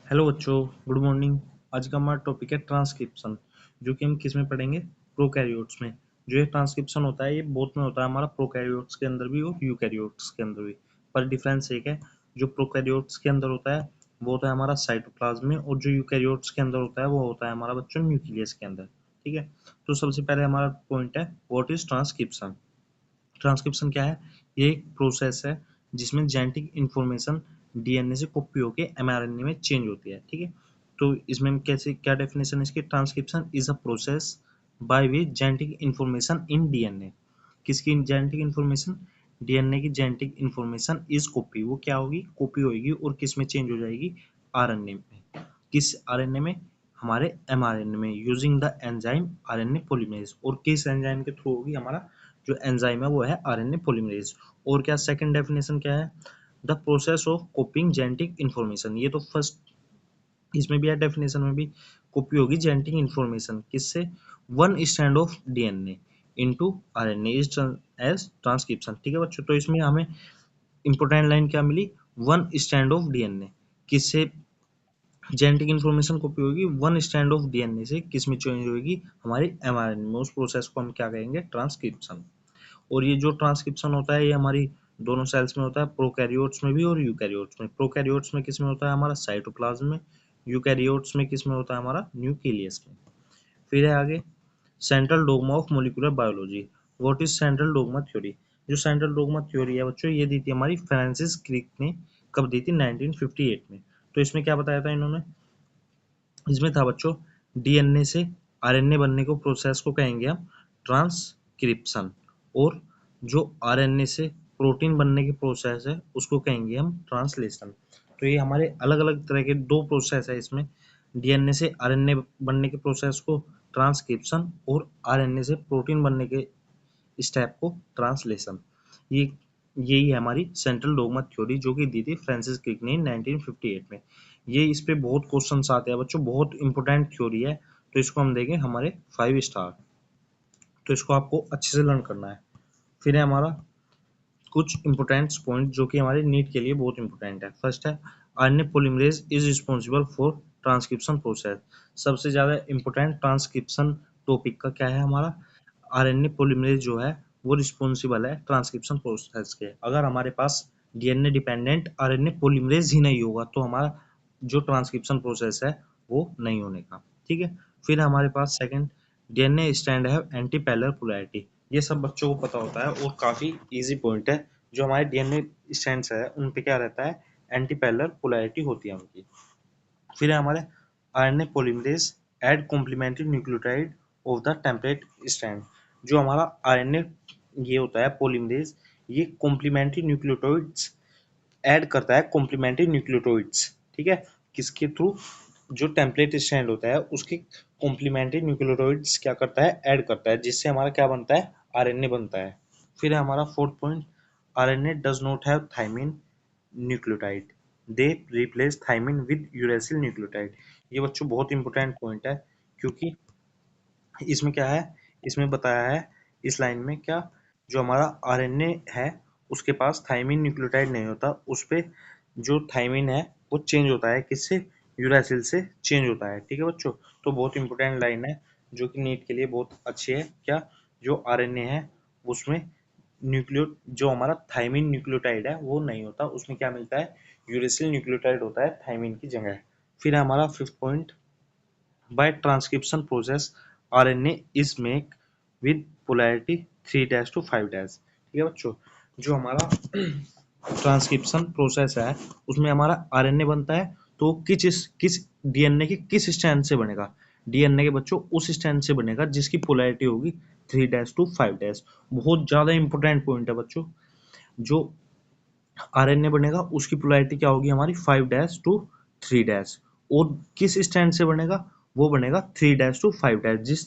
Hello बच्चों, good morning. आज का हमारा टॉपिक है ट्रांसक्रिप्शन, जो कि हम किस में पढ़ेंगे? प्रोकैरियोट्स में। जो ये ट्रांसक्रिप्शन होता है ये बोथ में होता है, हमारा प्रोकैरियोट्स के अंदर भी और यूकैरियोट्स के अंदर भी। पर डिफरेंस एक है, जो प्रोकैरियोट्स के अंदर होता है वो होता है हमारा साइटोप्लाज्म में, और जो यूकैरियोट्स के अंदर होता है वो होता है हमारा बच्चों न्यूक्लियस के अंदर। ठीक है, तो सबसे पहले हमारा पॉइंट है व्हाट इज ट्रांसक्रिप्शन। ट्रांसक्रिप्शन क्या है? ये एक प्रोसेस है जिसमें जेनेटिक इंफॉर्मेशन डीएनए से कॉपी होकर एमआरएनए में चेंज होती है। ठीक है, तो इसमें हम कैसे, क्या डेफिनेशन है इसकी? Transcription is a process by which genetic information in DNA. किसकी जेनेटिक इंफॉर्मेशन? डीएनए की जेनेटिक इंफॉर्मेशन इज कॉपी। वो क्या होगी? कॉपी होगी, और किस में चेंज हो जाएगी? आरएनए में। किस आरएनए में? हमारे एमआरएनए में, using the enzyme RNA polymerase. और किस एंजाइम के थ्रू होगी? हमारा जो एंजाइम है वो है आरएनए पॉलीमरेज। और क्या सेकंड डेफिनेशन क्या है? The process of कॉपिंग genetic information. ये तो फर्स्ट, इसमें भी है डेफिनेशन में भी, कॉपी होगी जेनेटिक इंफॉर्मेशन किससे? One strand of DNA into RNA is as transcription. ठीक है बच्चों, तो इसमें हमें इंपॉर्टेंट लाइन क्या मिली? वन स्ट्रैंड ऑफ डीएनए किससे जेनेटिक इन्फॉर्मेशन कॉपी होगी? वन स्ट्रैंड ऑफ डीएनए से किस में चेंज होगी? हमारे एमआरएनए में। उस प्रोसेस को हम क्या कहेंगे? ट्रांसक्रिप्शन। और ये जो ट्रांसक्रिप्शन होता है ये हमारी दोनों सेल्स में होता है, प्रोकैरियोट्स में भी और यूकैरियोट्स में। प्रोकैरियोट्स में किस में होता है? हमारा साइटोप्लाज्म में। यूकैरियोट्स में किस में होता है? हमारा न्यूक्लियस में। फिर है आगे central dogma of molecular biology. What is central dogma theory? जो सेंट्रल डोगमा थ्योरी है बच्चों, ये दी थी हमारी फ्रांसिस क्रिक ने। कब दी थी? 1958 में। तो इसमें क्या बताया था इन्होंने? इसमें था बच्चों, डीएनए से आरएनए बनने को प्रोसेस को कहेंगे हम ट्रांसक्रिप्शन, और जो आरएनए से प्रोटीन बनने की प्रोसेस है उसको कहेंगे हम ट्रांसलेशन। तो ये हमारे अलग अलग तरह के दो प्रोसेस है इसमें। डीएनए से आरएनए बनने के प्रोसेस को ट्रांसक्रिप्शन, और आरएनए से प्रोटीन बनने के स्टेप को ट्रांसलेशन। ये यही है हमारी सेंट्रल डोगमा थ्योरी, जो कि दी थी फ्रांसिस क्रिक ने 1958 में। ये इस पे बहुत क्वेश्चंस आते हैं बच्चों, बहुत इंपॉर्टेंट थ्योरी है। तो इसको हम देंगे हमारे 5 स्टार। तो इसको आपको अच्छे से लर्न करना है। फिर है हमारा कुछ इंपॉर्टेंट पॉइंट जो कि हमारे नीट के लिए बहुत इंपॉर्टेंट है। फर्स्ट है RNA polymerase is responsible for transcription process. सबसे ज्यादा इंपॉर्टेंट ट्रांसक्रिप्शन टॉपिक का क्या है? हमारा आरएनए पॉलीमरेज जो है वो रिस्पॉन्सिबल है ट्रांसक्रिप्शन प्रोसेस के। अगर हमारे पास डीएनए डिपेंडेंट आरएनए पॉलीमरेज ही नहीं होगा तो हमारा जो ट्रांसक्रिप्शन प्रोसेस है वो नहीं होने का। ठीक है, फिर हमारे पास सेकंड, डीएनए स्ट्रैंड है एंटी पैरेलल पोलैरिटी। ये सब बच्चों को पता होता है और काफी इजी पॉइंट है। जो हमारे डीएनए स्ट्रैंड्स है उन पे क्या रहता है? एंटी पैरेलल पोलैरिटी होती है उनकी। फिर है हमारे RNA polymerase add complementary nucleotide of the template strand. जो हमारा आरएनए ये होता है पॉलीमरेज, ये कॉम्प्लीमेंट्री न्यूक्लियोटाइड्स ऐड करता है, कॉम्प्लीमेंट्री न्यूक्लियोटाइड्स। ठीक है, किसके थ्रू? जो टेम्पलेट स्ट्रैंड होता है उसके कॉम्प्लीमेंट्री न्यूक्लियोटाइड्स क्या करता है? ऐड करता है, जिससे हमारा क्या बनता है? आरएनए बनता है। फिर है हमारा fourth point, RNA does not have thymine nucleotide, they replace thymine with uracil nucleotide. ये बच्चों बहुत इंपॉर्टेंट पॉइंट है, क्योंकि इसमें क्या है? इसमें बताया है इस लाइन में क्या, जो हमारा आरएनए है उसके पास थाइमिन न्यूक्लियोटाइड नहीं होता, उस पे जो थाइमिन है वो चेंज होता है किससे? यूरासिल से चेंज होता है। ठीक है बच्चों, तो बहुत इंपॉर्टेंट लाइन है जो कि नीट के लिए बहुत अच्छी है। क्या? जो आरएनए है उसमें न्यूक्लियो जो हमारा थाइमिन न्यूक्लियोटाइड है वो नहीं होता, उसमें क्या मिलता है? यूरेसिल न्यूक्लियोटाइड होता है थाइमिन की जगह। फिर हमारा fifth point, by transcription process RNA is make with polarity 3' to 5'। ठीक है बच्चों, जो हमारा ट्रांसक्रिप्शन प्रोसेस है उसमें हमारा आरएनए बनता है, तो किस डीएनए के किस स्ट्रैंड से बनेगा? डीएनए के बच्चों उस स्ट्रैंड से बनेगा जिसकी पोलैरिटी होगी 3' to 5'। बहुत ज्यादा इंपॉर्टेंट पॉइंट है बच्चों। जो आरएनए बनेगा उसकी पोलैरिटी क्या होगी? हमारी 5' to 3'। और किस स्ट्रैंड से बनेगा? वो बनेगा 3' to 5'। जिस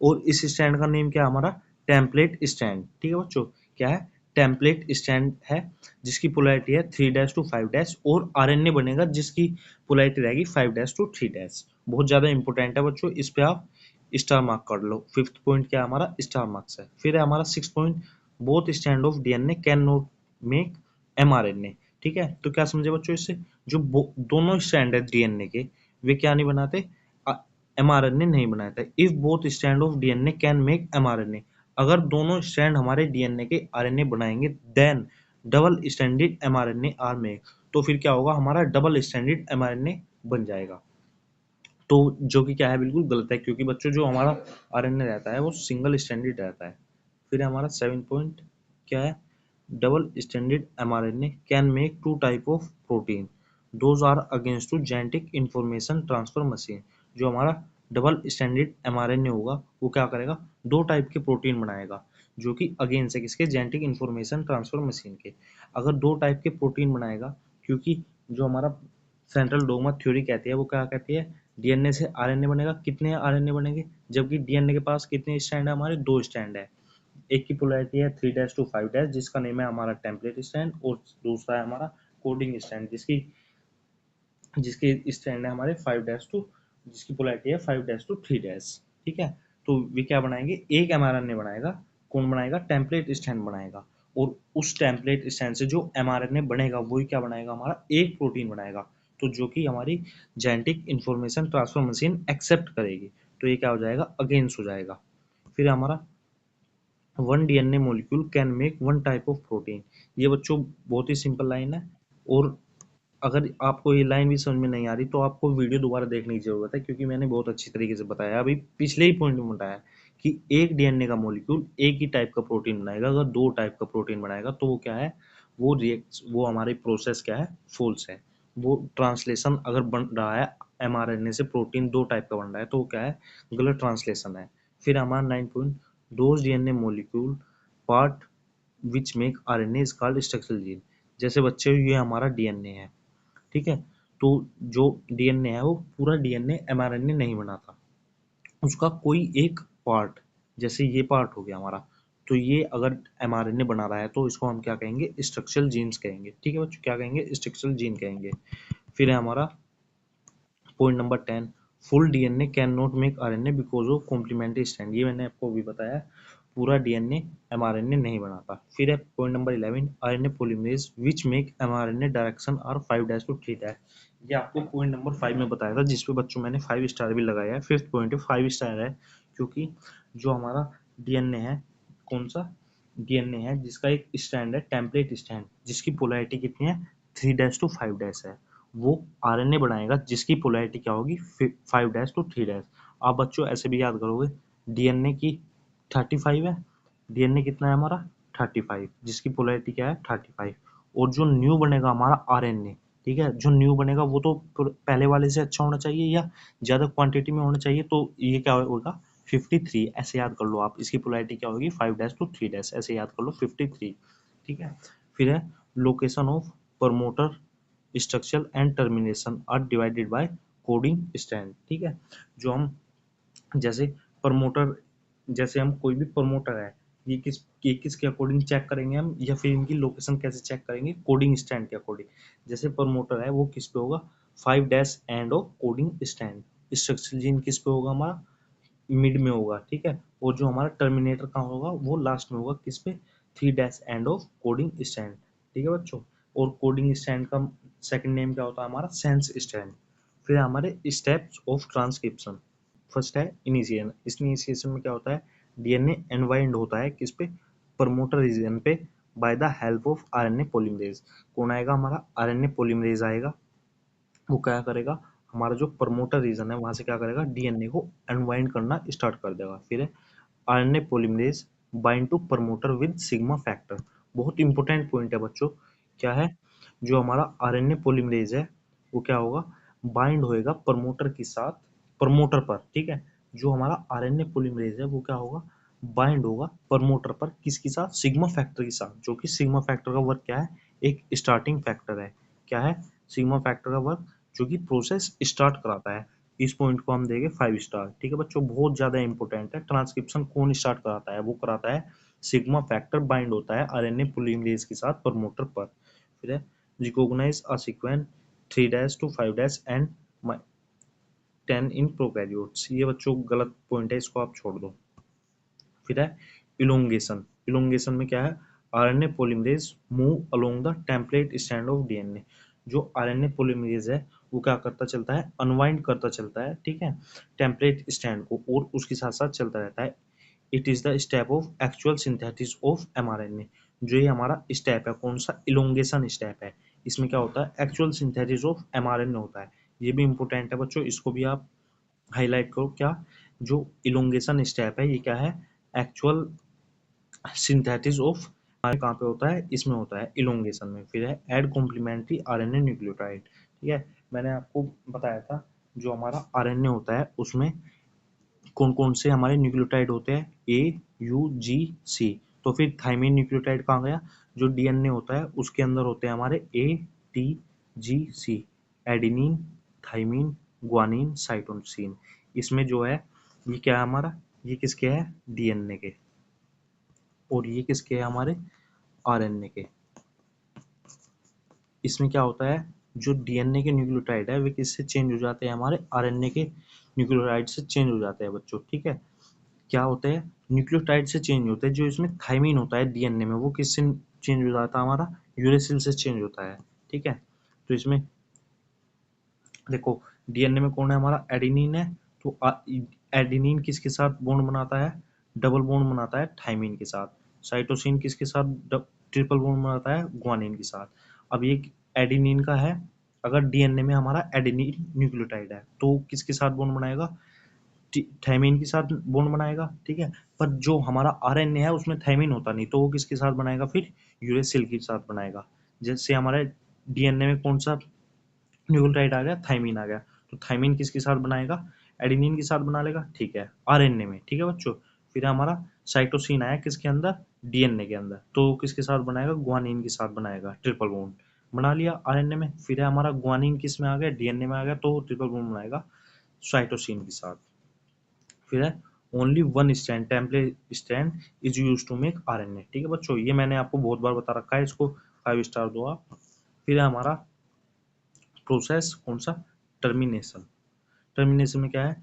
और इस स्टैंड का नेम क्या है? हमारा टेम्पलेट स्टैंड। ठीक है बच्चों, क्या है? टेम्पलेट स्टैंड है, जिसकी पोलैरिटी है 3' to 5', और आरएनए बनेगा जिसकी पोलैरिटी रहेगी 5' to 3'। बहुत ज्यादा इंपॉर्टेंट है बच्चों, इस पे आप स्टार मार्क कर लो। फिफ्थ पॉइंट क्या है हमारा? स्टार मार्क्स है। फिर है हमारा six point, both stand of DNA can not make mRNA. ठीक है, तो क्या समझे बच्चों इससे, जो दोनों स्ट्रैंड है डीएनए के, वे क्या नहीं बनाते, एमआरएनए नहीं बनाते। If both strand of DNA can make mRNA, अगर दोनों स्ट्रैंड हमारे डीएनए के आरएनए बनाएंगे, then double stranded mRNA are make, तो फिर क्या होगा, हमारा डबल स्ट्रैंडेड एमआरएनए बन जाएगा। तो जो कि क्या है, बिल्कुल गलत है, क्योंकि बच्चों जो हमारा आरएनए रहता है वो सिंगल स्ट्रैंडेड रहता है। फिर हमारा 7 पॉइंट क्या है, double stranded mRNA can make two type of protein, those are against to genetic information transfer machine. जो हमारा डबल स्ट्रैंडेड एमआरएनए होगा वो क्या करेगा, दो टाइप के प्रोटीन बनाएगा, जो कि अगेंस्ट है किसके, जेनेटिक इंफॉर्मेशन ट्रांसफर मशीन के। अगर दो टाइप के प्रोटीन बनाएगा, क्योंकि जो हमारा सेंट्रल डोगमा थ्योरी कहती है वो क्या कहती है, डीएनए से आरएनए बनेगा, कितने आरएनए बनेंगे, जबकि डीएनए के पास कितने स्ट्रैंड है, हमारे दो स्ट्रैंड है। एक की पोलैरिटी है 3' to 5' जिसका नेम है हमारा टेम्पलेट स्ट्रैंड, और दूसरा है हमारा कोडिंग स्ट्रैंड जिसकी जिसकी स्ट्रैंड है हमारे 5' to, जिसकी पोलैरिटी है 5' to 3'। ठीक है, तो वे क्या बनाएंगे, एक एमआरएनए बनाएगा, कौन बनाएगा, टेम्पलेट स्ट्रैंड बनाएगा, और उस टेम्पलेट स्ट्रैंड से जो एमआरएनए बनेगा वही क्या बनाएगा, हमारा एक प्रोटीन बनाएगा, तो जो कि हमारी genetic information transfer machine accept करेगी, तो ये क्या हो जाएगा, अगेंस्ट हो जाएगा। फिर हमारा one DNA molecule can make one type of protein, ये बच्चों बहुत ही सिंपल लाइन है, और अगर आपको ये लाइन भी समझ में नहीं आ रही तो आपको वीडियो दोबारा देखने की जरूरत है, क्योंकि मैंने बहुत अच्छी तरीके से बताया, अभी पिछले ही पॉइंट में बताया कि एक डीएनए का मॉलिक्यूल एक ही टाइप का प्रोटीन बनाएगा, अगर दो टाइप का प्रोटीन बनाएगा तो वो क्या है, वो हमारी प्रोसेस क्या है, फॉल्स है। वो ट्रांसलेशन अगर बन रहा है एमआरएनए से प्रोटीन दो टाइप का बन रहा है तो वो क्या है, गलत ट्रांसलेशन है। फिर हमारा 9 point, those DNA molecule part which make RNA is called structural gene. जैसे बच्चे ये हमारा डीएनए है, ठीक है, तो जो डीएनए है वो पूरा डीएनए एमआरएनए नहीं बनाता, उसका कोई एक पार्ट, जैसे ये पार्ट हो गया हमारा, तो ये अगर एमआरएनए बना रहा है तो इसको हम क्या कहेंगे, स्ट्रक्चरल जीन्स कहेंगे। ठीक है बच्चों, क्या कहेंगे, स्ट्रक्चरल जीन कहेंगे। फिर है हमारा point number 10, full DNA can not make RNA because of complementary strand, ये मैंने आपको अभी बताया, पूरा डीएनए एमआरएनए नहीं बनाता। फिर है point number 11, RNA polymerase which make mRNA direction are 5' to 3'। ये आपको पॉइंट नंबर 5 में बताया था, जिसपे बच्चों मैंने 5 स्टार भी लगाया है। फिफ्थ पॉइंट 5 स्टार है, क्योंकि जो हमारा डीएनए है, कौन सा डीएनए है जिसका एक स्टैंड है टेम्पलेट स्टैंड, जिसकी पोलैरिटी कितनी है, 3' to 5' है, वो आरएनए बनाएगा जिसकी पोलैरिटी क्या होगी, 5' to 3'। आप बच्चों ऐसे भी याद करोगे, डीएनए की 35 है, डीएनए कितना है हमारा 35, जिसकी पोलैरिटी क्या है 35, और जो न्यू बनेगा हमारा आरएनए, ठीक है, जो न्यू बनेगा वो तो पहले वाले से अच्छा होना चाहिए या ज्यादा क्वांटिटी में होना चाहिए, तो ये क्या होगा 53, ऐसे याद कर लो आप, इसकी पोलैरिटी क्या होगी 5' to 3', ऐसे याद कर लो 53। ठीक है, फिर है location of promoter structure and termination are divided by coding strand. ठीक है, जो हम जैसे प्रमोटर, जैसे हम कोई भी प्रमोटर है, ये किसके अकॉर्डिंग चेक करेंगे हम, या फिर इनकी लोकेशन कैसे चेक करेंगे, कोडिंग स्ट्रैंड के अकॉर्डिंग। जैसे प्रमोटर है वो किस पे होगा, 5' end of coding strand, structure gene किस पे होगा, हमारा मिड में होगा। ठीक है, और जो हमारा टर्मिनेटर कहाँ होगा, वो लास्ट में होगा, किस पे, 3' एंड ऑफ कोडिंग स्ट्रैंड। ठीक है बच्चों, और कोडिंग स्ट्रैंड का सेकंड नेम क्या होता है, हमारा सेंस स्ट्रैंड। फिर हमारे स्टेप्स ऑफ ट्रांसक्रिप्शन, फर्स्ट है इनिशिएशन। इस इनिशिएशन में क्या होता है, डीएनए अनवाइंड होता है किस पे, प्रमोटर रीजन पे, by the help of RNA polymerase. कौन आएगा, हमारा आरएनए पॉलीमरेज आएगा, वो क्या करेगा, हमारा जो प्रमोटर रीजन है वहां से क्या करेगा, डीएनए को अनवाइंड करना स्टार्ट कर देगा। फिर है RNA polymerase bind to promoter with sigma factor. बहुत इंपॉर्टेंट पॉइंट है बच्चों, क्या है, जो हमारा आरएनए पॉलीमरेज है वो क्या होगा, बाइंड होएगा प्रमोटर के साथ, प्रमोटर पर। ठीक है, जो हमारा आरएनए पॉलीमरेज है वो क्या होगा, बाइंड होगा प्रमोटर पर, किसके साथ, सिग्मा फैक्टर के साथ, जो कि सिग्मा फैक्टर का वर्क क्या है, एक स्टार्टिंग फैक्टर है। क्या है, सिग्मा फैक्टर का वर्क जो कि प्रोसेस स्टार्ट कराता है। इस पॉइंट को हम देंगे 5 स्टार। ठीक है बच्चों, बहुत ज्यादा इंपॉर्टेंट है, ट्रांसक्रिप्शन कौन स्टार्ट कराता है, वो कराता है सिग्मा फैक्टर, बाइंड होता है आरएनए पॉलीमरेज के साथ प्रमोटर पर। फिर है recognize a sequence 3' to 5' end 10 in prokaryotes. ये बच्चों गलत पॉइंट है, इसको आप छोड़ दो। फिर है इलोंगेशन, इलोंगेशन में क्या है, RNA polymerase move along the template stand of DNA. जो आरएनए पॉलीमरेज है वो क्या करता चलता है, अनवाइंड करता चलता है, ठीक है, टेम्पलेट स्टैंड को, और उसके साथ साथ चलता रहता है। It is the step of actual synthesis of mRNA. जो ये हमारा स्टेप है, कौन सा, इलोंगेशन स्टेप है, इसमें क्या होता है, एक्चुअल सिंथेसिस ऑफ एमआरएनए होता है। ये भी इंपॉर्टेंट है बच्चों, इसको भी आप हाईलाइट करो। क्या, जो इलोंगेशन स्टेप है ये क्या है, एक्चुअल सिंथेसिस ऑफ, कहाँ पे होता है, इसमें होता है इलोंगेशन में। फिर है ऐड कॉम्प्लीमेंट्री आरएनए न्यूक्लियोटाइड, ठीक है, मैंने आपको बताया था जो हमारा आरएनए होता है उसमें कौन कौन से हमारे न्यूक्लियोटाइड होते हैं, ए यू जी सी। तो फिर थाइमिन न्यूक्लियोटाइड कहाँ गया, जो डीएनए होता है उसके अंदर होते हैं हमारे A T G C, adenine, thymine, guanine, cytosine. इसमें जो है ये क्या है हमारा, ये किसके है, डीएनए के, और ये किसके है, हमारे आरएनए के। इसमें क्या होता है, जो डीएनए के न्यूक्लियोटाइड है वे किससे चेंज हो जाते हैं, हमारे आरएनए के न्यूक्लियोटाइड से चेंज हो जाते हैं बच्चों, ठीक है। क्या होते हैं, न्यूक्लियोटाइड से चेंज होते हैं। जो इसमें थाइमिन होता है डीएनए में वो किससे चेंज हो जाता है, हमारा यूरेसिल से चेंज होता है, ठीक है। तो इसमें देखो डीएनए में कौन है, हमारा एडेनिन है। तो एडेनिन किसके साथ बॉन्ड बनाता है, डबल बॉन्ड बनाता है थाइमिन के साथ। साइटोसिन किसके साथ ट्रिपल बॉन्ड बनाता है, ग्वानिन के साथ। अब ये एडेनिन का है, अगर डीएनए में हमारा एडेनिन न्यूक्लियोटाइड है तो किसके साथ बॉन्ड बनाएगा, थाइमिन के साथ बॉन्ड बनाएगा, ठीक है। पर जो हमारा आरएनए है उसमें थाइमिन होता नहीं, तो वो किसके साथ बनाएगा, फिर यूरेसिल के साथ बनाएगा। जैसे हमारे डीएनए में कौन सा न्यूक्लियोटाइड आ गया, थाइमिन आ गया, तो थाइमिन किसके साथ बनाएगा, एडेनिन के साथ बना लेगा, ठीक है, आरएनए में, ठीक है बच्चों। फिर हमारा साइटोसिन आया किसके अंदर, डीएनए के अंदर, तो किसके साथ बनाएगा, ग्वानिन के साथ बनाएगा, ट्रिपल बॉन्ड बना लिया आरएनए में। फिर हमारा ग्वानिन किस में आ गया, डीएनए में आ गया, तो ट्रिपल बॉन्ड बनाएगा साइटोसिन के साथ। फिर है only one strand, template strand is use to make RNA, ठीक है बच्चों, ये मैंने आपको बहुत बार बता रखा है, इसको 5 स्टार दो आप। फिर है हमारा प्रोसेस कौन सा, टर्मिनेशन। टर्मिनेशन में क्या है,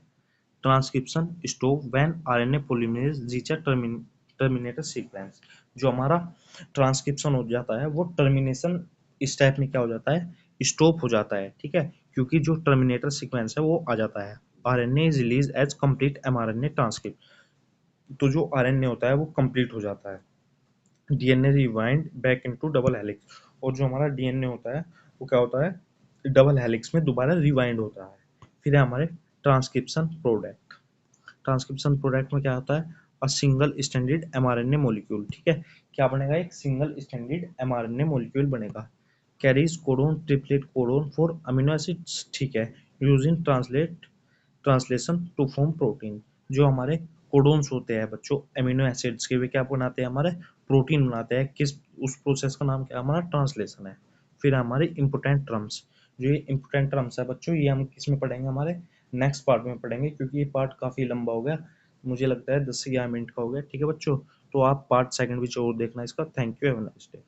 transcription stop when RNA polymerase reach a terminator sequence. जो हमारा ट्रांसक्रिप्शन हो जाता है वो टर्मिनेशन स्टेप में क्या हो जाता है, स्टॉप हो जाता है, ठीक है, क्योंकि जो टर्मिनेटर सीक्वेंस है वो आ जाता है। RNA is release as complete mRNA transcript. तो जो आरएनए होता है वो कंप्लीट हो जाता है, DNA rewind back into double helix. और जो हमारा डीएनए होता है वो क्या होता है, डबल हेलिक्स में दोबारा रिवाइंड होता है। फिर है हमारे ट्रांसक्रिप्शन प्रोडक्ट। ट्रांसक्रिप्शन प्रोडक्ट में क्या होता है, a single stranded mRNA molecule, ठीक है, क्या बनेगा, एक सिंगल स्टैंडर्ड एमआरएनए मॉलिक्यूल बनेगा, carries codon triplet codon for amino acids, ठीक है, using translation to form protein. जो हमारे कोडोन्स होते हैं बच्चों एमिनो एसिड्स के, वे क्या बनाते हैं, हमारे प्रोटीन बनाते हैं। किस, उस प्रोसेस का नाम क्या है, हमारा ट्रांसलेशन है। फिर हमारे इंपोर्टेंट टर्म्स, जो ये इंपोर्टेंट टर्म्स है बच्चों ये हम किस में पढ़ेंगे, हमारे नेक्स्ट पार्ट में पढ़ेंगे, क्योंकि ये पार्ट काफ़ी लंबा हो गया, मुझे लगता है 10 से 11 मिनट का हो गया, ठीक है बच्चों। तो आप पार्ट सेकंड भी जरूर देखना इसका। Thank you, have a nice day.